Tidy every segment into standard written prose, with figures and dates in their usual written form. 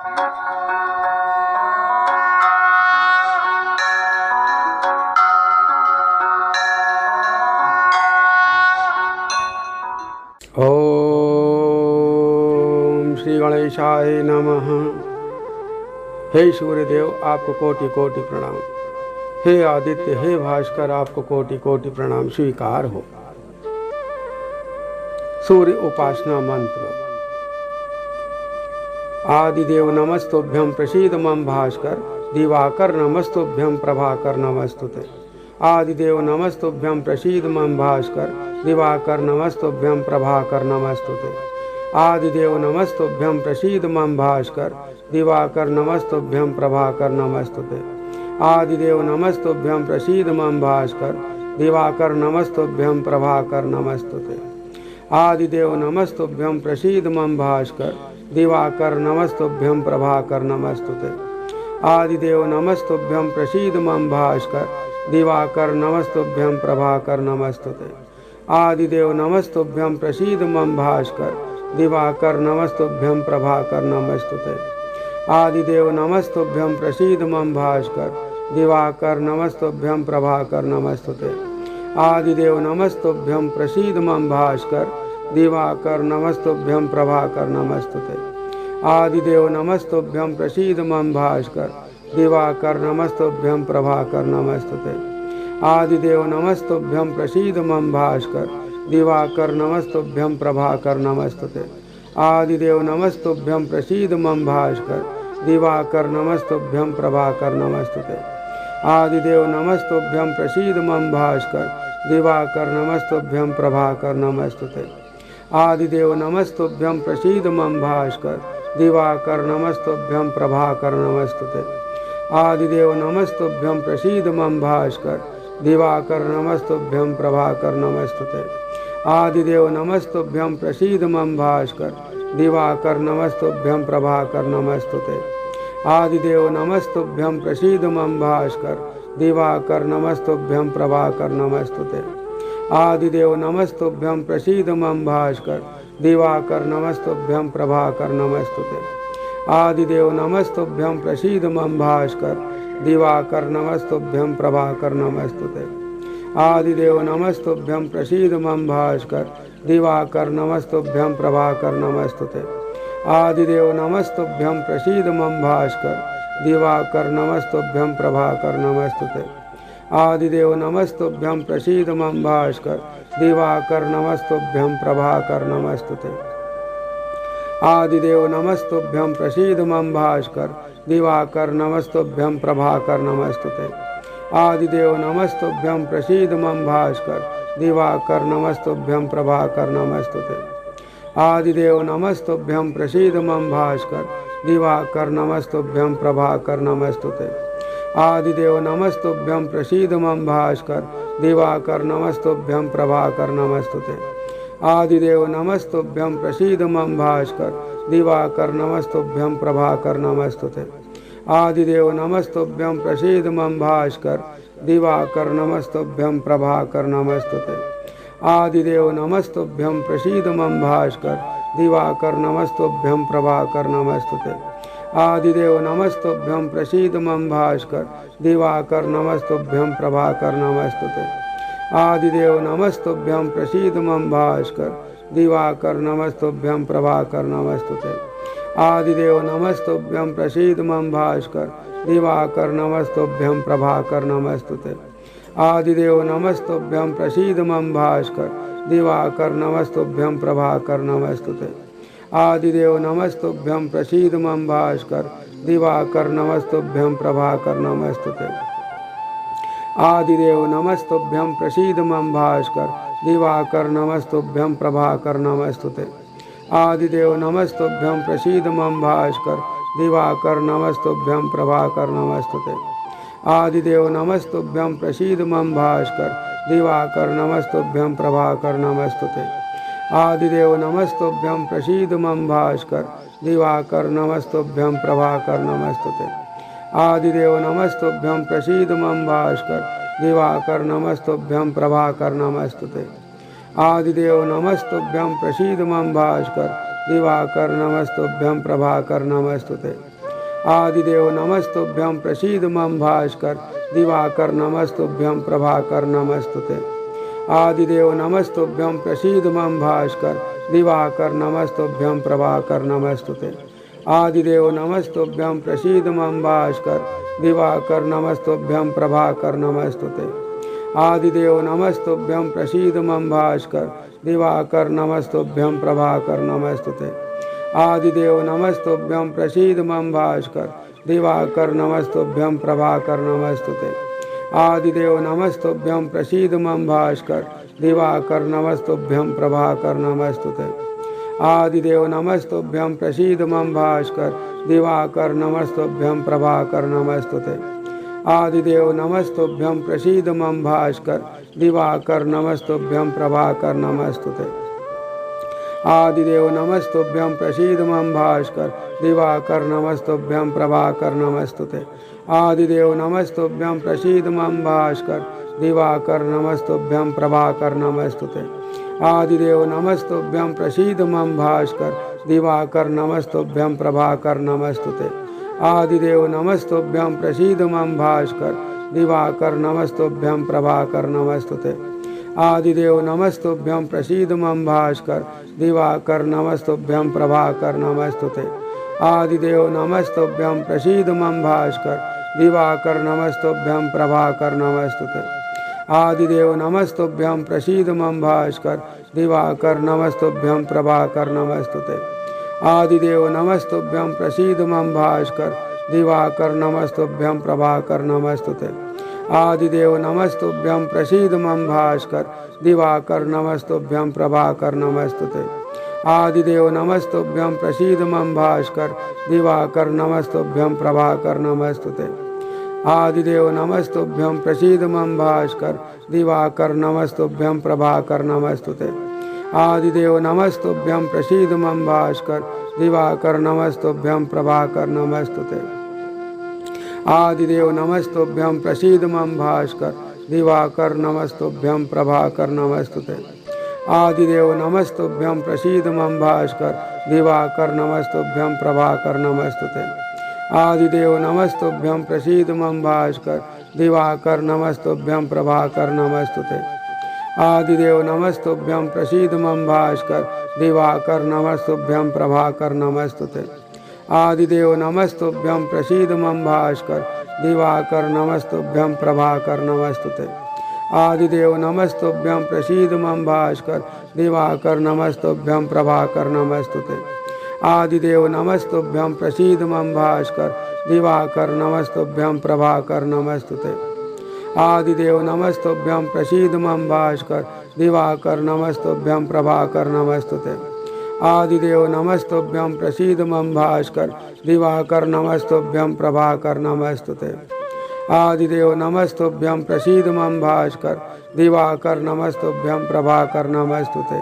ओम श्री गणेशाय नमः। हे सूर्यदेव, आपको कोटि कोटि प्रणाम। हे आदित्य, हे भास्कर, आपको कोटि कोटि प्रणाम स्वीकार हो। सूर्य उपासना मंत्र। आदिदेव नमस्तुभ्यं प्रसीद मम भास्कर, दिवाकर नमस्तुभ्यं प्रभाकर नमस्तुते। आदिदेव नमस्तुभ्यं प्रसीद मम भास्कर, दिवाकर नमस्तुभ्यं प्रभाकर नमस्तुते। आदिदेव नमस्तुभ्यं प्रसीद मम भास्कर, दिवाकर नमस्तुभ्यं प्रभाकर नमस्तुते। आदिदेव नमस्तुभ्यं प्रसीद मम भास्कर, दिवाकर नमस्तुभ्यं प्रभाकर नमस्तुते। आदिदेव नमस्तुभ्यं प्रसीद मम भास्कर, दिवाकर नमस्तुभ्यं प्रभाकर नमस्तुते। आदिदेव नमस्तुभ्यं प्रसीद मम भास्कर, दिवाकर नमस्तुभ्यं प्रभाकर नमस्तुते। आदिदेव नमस्तुभ्यं प्रसीद मम भास्कर, दिवाकर नमस्तुभ्यं प्रभाकर नमस्तुते। आदिदेव नमस्तुभ्यं प्रसीद मम भास्कर, दिवाकर नमस्तुभ्यं प्रभाकर नमस्तुते। आदिदेव नमस्तुभ्यं प्रसीद मम भास्कर, दिवाकर नमस्तुभ्यं प्रभाकर नमस्तुते। आदिदेव नमस्तुभ्यं प्रसीद मम भास्कर, दिवाकर नमस्तुभ्यं प्रभाकर नमस्तुते। आदिदेव नमस्तुभ्यं प्रसीद मम भास्कर, दिवाकर नमस्तुभ्यं प्रभाकर नमस्तुते। आदिदेव नमस्तुभ्यं प्रसीद मम भास्कर, दिवाकर नमस्तुभ्यं प्रभाकर नमस्तुते। आदिदेव नमस्तुभ्यं प्रसीद मम भास्कर, दिवाकर नमस्तुभ्यं प्रभाकर नमस्तुते। आदिदेव नमस्तुभ्यं प्रसीद मम भास्कर, दिवाकर नमस्तुभ्यं प्रभाकर नमस्तुते। आदिदेव नमस्तुभ्यं प्रसीद मम भास्कर, दिवाकर नमस्तुभ्यं प्रभाकर नमस्तुते। आदिदेव नमस्तुभ्यं प्रसीद मम भास्कर, दिवाकर नमस्तुभ्यं प्रभाकर नमस्तुते। आदिदेव नमस्तुभ्यं प्रसीद मम भास्कर, दिवाकर नमस्तुभ्यं प्रभाकर नमस्तुते। आदिदेव नमस्तुभ्यं प्रसीद मम भास्कर, दिवाकर नमस्तुभ्यं प्रभाकर नमस्तुते। आदिदेव नमस्तुभ्यं प्रसीद मम भास्कर, दिवाकर नमस्तुभ्यं प्रभाकर नमस्तुते। आदिदेव नमस्तुभ्यं प्रसीद मम भास्कर, दिवाकर नमस्तुभ्यं प्रभाकर नमस्तुते। आदिदेव नमस्तुभ्यं प्रसीद मम भास्कर, दिवाकर नमस्तुभ्यं प्रभाकर नमस्तुते। आदिदेव नमस्तुभ्यं प्रसीद मम भास्कर, दिवाकर नमस्तुभ्यं प्रभाकर नमस्तुते। आदिदेव नमस्तुभ्यं प्रसीद मम भास्कर, दिवाकर नमस्तुभ्यं प्रभाकर नमस्तुते। आदिदेव नमस्तुभ्यं प्रसीद मम भास्कर, दिवाकर नमस्तुभ्यं प्रभाकर नमस्तुते। आदिदेव नमस्तुभ्यं प्रसीद मम भास्कर, दिवाकर नमस्तुभ्यं प्रभाकर नमस्तुते। आदिदेव नमस्तुभ्यं प्रसीद मम भास्कर, दिवाकर नमस्तुभ्यं प्रभाकर नमस्तुते। आदिदेव नमस्तुभ्यं प्रसीद मम भास्कर, दिवाकर नमस्तुभ्यं प्रभाकर नमस्तुते। आदिदेव नमस्तुभ्यं प्रसीद मम भास्कर, दिवाकर नमस्तुभ्यं प्रभाकर नमस्तुते। आदिदेव नमस्तुभ्यं प्रसीद मम भास्कर, दिवाकर नमस्तुभ्यं प्रभाकर नमस्तुते। आदिदेव नमस्तुभ्यं प्रसीद मम भास्कर, दिवाकर नमस्तुभ्यं प्रभाकर नमस्तुते। आदिदेव नमस्तुभ्यं प्रसीद मम भास्कर, दिवाकर नमस्तुभ्यं प्रभाकर नमस्तुते। आदिदेव नमस्तुभ्यं प्रसीद मम भास्कर, दिवाकर नमस्तुभ्यं प्रभाकर नमस्तुते। आदिदेव नमस्तुभ्यं प्रसीद मम भास्कर, दिवाकर नमस्तुभ्यं प्रभाकर नमस्तुते। आदिदेव नमस्तुभ्यं प्रसीद मम भास्कर, दिवाकर नमस्तुभ्यं प्रभाकर नमस्तुते। आदिदेव नमस्तुभ्यं प्रसीद मम भास्कर, दिवाकर नमस्तुभ्यं प्रभाकर नमस्तुते। आदिदेव नमस्तुभ्यं प्रसीद मम भास्कर, दिवाकर नमस्तुभ्यं प्रभाकर नमस्तुते। आदिदेव नमस्तुभ्यं प्रसीद मम भास्कर, दिवाकर नमस्तुभ्यं प्रभाकर नमस्तुते। आदिदेव नमस्तुभ्यं प्रसीद मम भास्कर, दिवाकर नमस्तुभ्यं प्रभाकर नमस्तुते। आदिदेव नमस्तुभ्यं प्रसीद मम भास्कर, दिवाकर नमस्तुभ्यं प्रभाकर नमस्तुते। आदिदेव नमस्तुभ्यं प्रसीद मम भास्कर, दिवाकर नमस्तुभ्यं प्रभाकर नमस्तुते। आदिदेव नमस्तुभ्यं प्रसीद मम भास्कर दिवाकर नमस्तुभ्यं प्रभाकर नमस्तुते। आदिदेव नमस्तुभ्यं प्रसीद मम भास्कर दिवाकर नमस्तुभ्यं प्रभाकर नमस्तुते। आदिदेव नमस्तुभ्यं प्रसीद मम भास्कर दिवाकर नमस्तुभ्यं प्रभाकर नमस्तुते। आदिदेव नमस्तुभ्यं प्रसीद मम भास्कर दिवाकर नमस्तुभ्यं प्रभाकर नमस्तुते। आदिदेव नमस्तुभ्यं प्रसीद मम भास्कर दिवाकर नमस्तुभ्यं प्रभाकर नमस्तुते। आदिदेव नमस्तुभ्यं प्रसीद मम भास्कर दिवाकर नमस्तुभ्यं प्रभाकर नमस्तुते। आदिदेव नमस्तुभ्यं प्रसीद मम भास्कर दिवाकर नमस्तुभ्यं प्रभाकर नमस्तुते। आदिदेव नमस्तुभ्यं प्रसीद मम भास्कर दिवाकर नमस्तुभ्यं प्रभाकर नमस्तुते। आदिदेव नमस्तुभ्यं प्रसीद मम भास्कर दिवाकर नमस्तुभ्यं प्रभाकर नमस्तुते। आदिदेव नमस्तुभ्यं प्रसीद मम भास्कर दिवाकर नमस्तुभ्यं प्रभाकर नमस्तुते। आदिदेव नमस्तुभ्यं प्रसीद मम भास्कर दिवाकर नमस्तुभ्यं प्रभाकर नमस्तुते। आदिदेव नमस्तुभ्यं प्रसीद मम भास्कर दिवाकर नमस्तुभ्यं प्रभाकर नमस्तुते। आदिदेव नमस्तुभ्यं प्रसीद मम भास्कर दिवाकर नमस्तुभ्यं प्रभाकर नमस्तुते। आदिदेव नमस्तुभ्यं प्रसीद मम भास्कर दिवाकर नमस्तुभ्यं प्रभाकर नमस्तुते। आदिदेव नमस्तुभ्यं प्रसीद मम भास्कर दिवाकर नमस्तुभ्यं प्रभाकर नमस्तुते। आदिदेव नमस्तुभ्यं प्रसीद मम भास्कर दिवाकर नमस्तुभ्यं प्रभाकर नमस्तुते। आदिदेव नमस्तुभ्यं प्रसीद मम भास्कर दिवाकर नमस्तुभ्यं प्रभाकर नमस्तुते। आदिदेव नमस्तुभ्यं प्रसीद मम भास्कर दिवाकर नमस्तुभ्यं प्रभाकर नमस्तुते। आदिदेव नमस्तुभ्यं प्रसीद मम भास्कर दिवाकर नमस्तुभ्यं प्रभाकर नमस्तुते। आदिदेव नमस्तुभ्यं प्रसीद मम भास्कर दिवाकर नमस्तुभ्यं प्रभाकर नमस्तुते। आदिदेव नमस्तुभ्यं प्रसीद मम भास्कर दिवाकर नमस्तुभ्यं प्रभाकर नमस्तुते। आदिदेव नमस्तुभ्यं प्रसीद मम भास्कर दिवाकर नमस्तुभ्यं प्रभाकर नमस्तुते। आदिदेव नमस्तुभ्यं प्रसीद मम भास्कर दिवाकर नमस्तुभ्यं प्रभाकर नमस्तुते। आदिदेव नमस्तुभ्यं प्रसीद मम भास्कर दिवाकर नमस्तुभ्यं प्रभाकर नमस्तुते। आदिदेव नमस्तुभ्यं प्रसीद मम भास्कर दिवाकर नमस्तुभ्यं प्रभाकर नमस्तुते। आदिदेव नमस्तुभ्यं प्रसीद मम भास्कर दिवाकर नमस्तुभ्यं प्रभाकर नमस्तुते। आदिदेव नमस्तुभ्यं प्रसीद मम भास्कर दिवाकर नमस्तुभ्यं प्रभाकर नमस्तुते। आदिदेव नमस्तुभ्यं प्रसीद मम भास्कर दिवाकर नमस्तुभ्यं प्रभाकर नमस्तुते। आदिदेव नमस्तुभ्यं प्रसीद मम भास्कर दिवाकर नमस्तुभ्यं प्रभाकर नमस्तुते। आदिदेव नमस्तुभ्यं प्रसीद मम भास्कर दिवाकर नमस्तुभ्यं प्रभाकर नमस्तुते। आदिदेव नमस्तुभ्यं प्रसीद मम भास्कर दिवाकर नमस्तुभ्यं प्रभाकर नमस्तुते।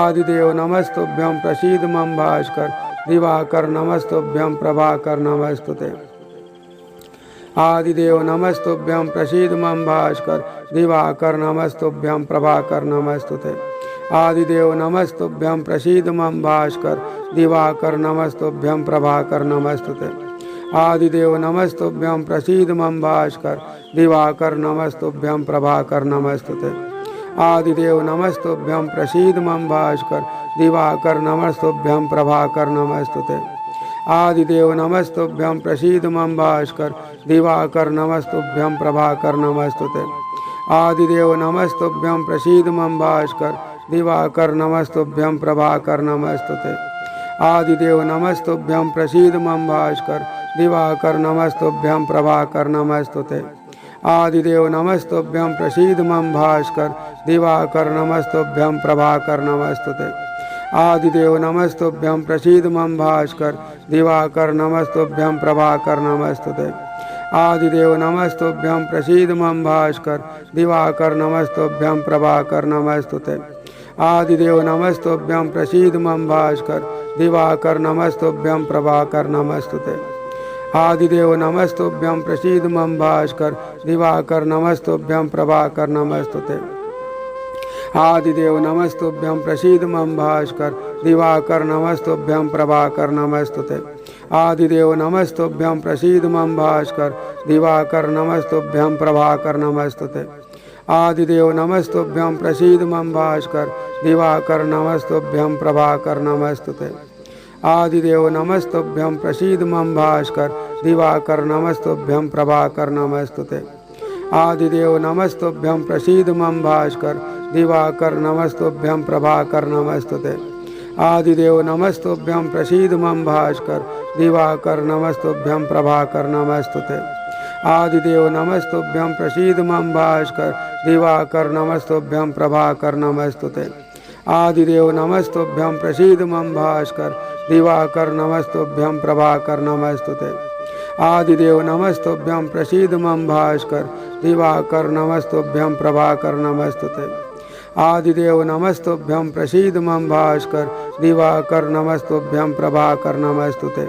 आदिदेव नमस्तुभ्यं प्रसीद मम भास्कर दिवाकर नमस्तुभ्यं प्रभाकर नमस्तुते। आदिदेव नमस्तुभ्यं प्रसीद मम भास्कर दिवाकर नमस्तुभ्यं प्रभाकर नमस्तुते। आदिदेव नमस्तुभ्यं प्रसीद मम भास्कर दिवाकर नमस्तुभ्यं प्रभाकर नमस्तुते। आदिदेव नमस्तुभ्यं प्रसीद मम भास्कर दिवाकर नमस्तुभ्यं प्रभाकर नमस्तुते। आदिदेव नमस्तुभ्यं प्रसीद मम भास्कर दिवाकर नमस्तुभ्यं प्रभाकर नमस्तुते। आदिदेव नमस्तुभ्यं प्रसीद मम भास्कर दिवाकर नमस्तुभ्यं प्रभाकर नमस्तुते। आदिदेव नमस्तुभ्यं प्रसीद मम भास्कर दिवाकर नमस्तुभ्यं प्रभाकर नमस्तुते। आदिदेव नमस्तुभ्यं प्रसीद मम भास्कर दिवाकर नमस्तुभ्यं प्रभाकर नमस्तुते। आदिदेव नमस्तुभ्यं प्रसीद मम भास्कर दिवाकर नमस्तुभ्यं प्रभाकर नमस्तुते। आदिदेव नमस्तुभ्यं प्रसीद मम भास्कर दिवाकर नमस्तुभ्यं प्रभाकर नमस्तुते। आदिदेव नमस्तुभ्यं प्रसीद मम भास्कर दिवाकर नमस्तुभ्यं प्रभाकर नमस्तुते। आदिदेव नमस्तुभ्यं प्रसीद मम भास्कर दिवाकर नमस्तुभ्यं प्रभाकर नमस्तुते। आदिदेव नमस्तुभ्यं प्रसीद मम भास्कर दिवाकर नमस्तुभ्यं प्रभाकर नमस्तुते। आदिदेव नमस्तुभ्यं प्रसीद मम भास्कर दिवाकर नमस्तुभ्यं प्रभाकर नमस्तुते। आदिदेव नमस्तुभ्यं प्रसीद मम भास्कर दिवाकर नमस्तुभ्यं प्रभाकर नमस्तुते। आदिदेव नमस्तुभ्यं प्रसीद मम भास्कर दिवाकर नमस्तुभ्यं प्रभाकर नमस्तुते। आदिदेव नमस्तुभ्यं प्रसीद मम भास्कर दिवाकर नमस्तुभ्यं प्रभाकर नमस्तुते। आदिदेव नमस्तुभ्यं प्रसीद मम भास्कर दिवाकर नमस्तुभ्यं प्रभाकर नमस्तुते। आदिदेव नमस्तुभ्यं प्रसीद मम भास्कर दिवाकर नमस्तुभ्यं प्रभाकर नमस्तुते। आदिदेव नमस्तुभ्यं प्रसीद मम भास्कर दिवाकर नमस्तुभ्यं प्रभाकर नमस्तुते। आदिदेव नमस्तुभ्यं प्रसीद मम भास्कर दिवाकर नमस्तुभ्यं प्रभाकर नमस्तुते। आदिदेव नमस्तुभ्यं प्रसीद मम भास्कर दिवाकर नमस्तुभ्यं प्रभाकर नमस्तुते। आदिदेव नमस्तुभ्यं प्रसीद मम भास्कर दिवाकर नमस्तुभ्यं प्रभाकर नमस्तुते।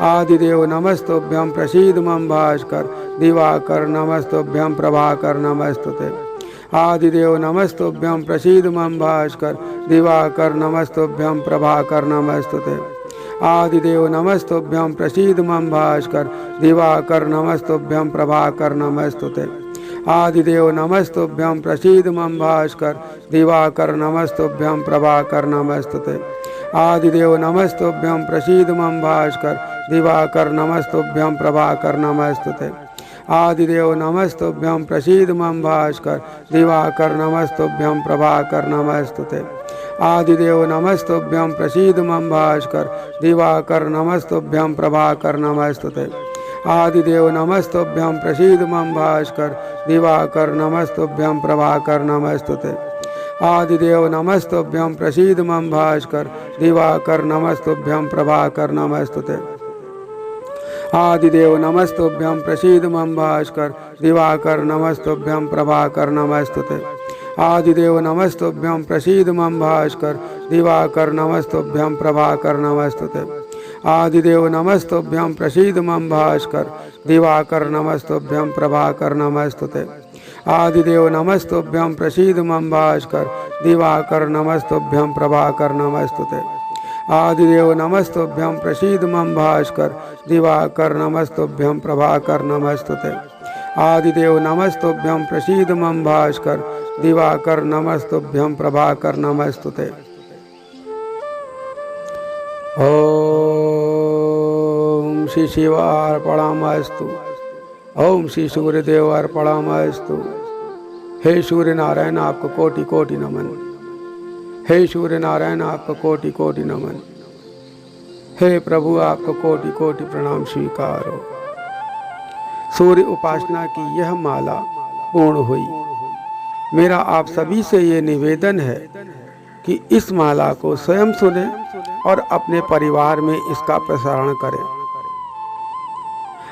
आदिदेव नमस्तुभ्यं प्रसीद मम भास्कर दिवाकर नमस्तुभ्यं प्रभाकर नमस्तुते। आदिदेव नमस्तुभ्यं प्रसीद मम भास्कर दिवाकर नमस्तुभ्यं प्रभाकर नमस्तुते। आदिदेव नमस्तुभ्यं प्रसीद मम भास्कर दिवाकर नमस्तुभ्यं प्रभाकर नमस्तुते। आदिदेव नमस्तुभ्यं प्रसीद मम भास्कर दिवाकर नमस्तुभ्यं प्रभाकर नमस्तुते। आदिदेव नमस्तुभ्यं प्रसीद मम भास्कर दिवाकर नमस्तुभ्यं प्रभाकर नमस्तुते। आदिदेव नमस्तुभ्यं प्रसीद मम भास्कर दिवाकर नमस्तुभ्यं प्रभाकर नमस्तुते। आदिदेव नमस्तुभ्यं प्रसीद मम भास्कर दिवाकर नमस्तुभ्यं प्रभाकर नमस्तुते। आदिदेव नमस्तुभ्यं प्रसीद मम भास्कर दिवाकर नमस्तुभ्यं प्रभाकर नमस्तुते। आदिदेव नमस्तुभ्यं प्रसीद मम भास्कर दिवाकर नमस्तुभ्यं प्रभाकर नमस्तुते। आदिदेव नमस्तुभ्यं प्रसीद मम भास्कर दिवाकर नमस्तुभ्यं प्रभाकर नमस्तुते। आदिदेव नमस्तुभ्यं प्रसीद मम भास्कर दिवाकर नमस्तुभ्यं प्रभाकर नमस्तुते। आदिदेव नमस्तुभ्यं प्रसीद मम भास्कर दिवाकर नमस्तुभ्यं प्रभाकर नमस्तुते। आदिदेव नमस्तुभ्यं प्रसीद मम भास्कर दिवाकर नमस्तुभ्यं प्रभाकर नमस्तुते। आदिदेव नमस्तुभ्यं प्रसीद मम भास्कर दिवाकर नमस्तुभ्यं प्रभाकर नमस्तुते। आदिदेव नमस्तुभ्यं प्रसीद मम भास्कर दिवाकर नमस्तुभ्यं प्रभाकर नमस्तुते। ओम श्री शिवार्पणमस्तु। ओम श्री सूर्यदेव अर्पणमस्तु। हे सूर्य नारायण आपको कोटि कोटि नमन। हे सूर्य नारायण आपको कोटि कोटि नमन। हे प्रभु आपको कोटि कोटि प्रणाम स्वीकार हो। सूर्य उपासना की यह माला पूर्ण हुई। मेरा आप सभी से ये निवेदन है कि इस माला को स्वयं सुने और अपने परिवार में इसका प्रसारण करें।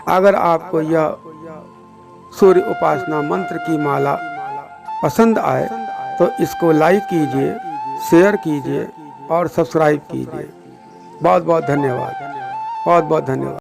अगर आपको यह सूर्य उपासना मंत्र की माला पसंद आए तो इसको लाइक कीजिए, शेयर कीजिए और सब्सक्राइब कीजिए। बहुत बहुत धन्यवाद। बहुत बहुत धन्यवाद।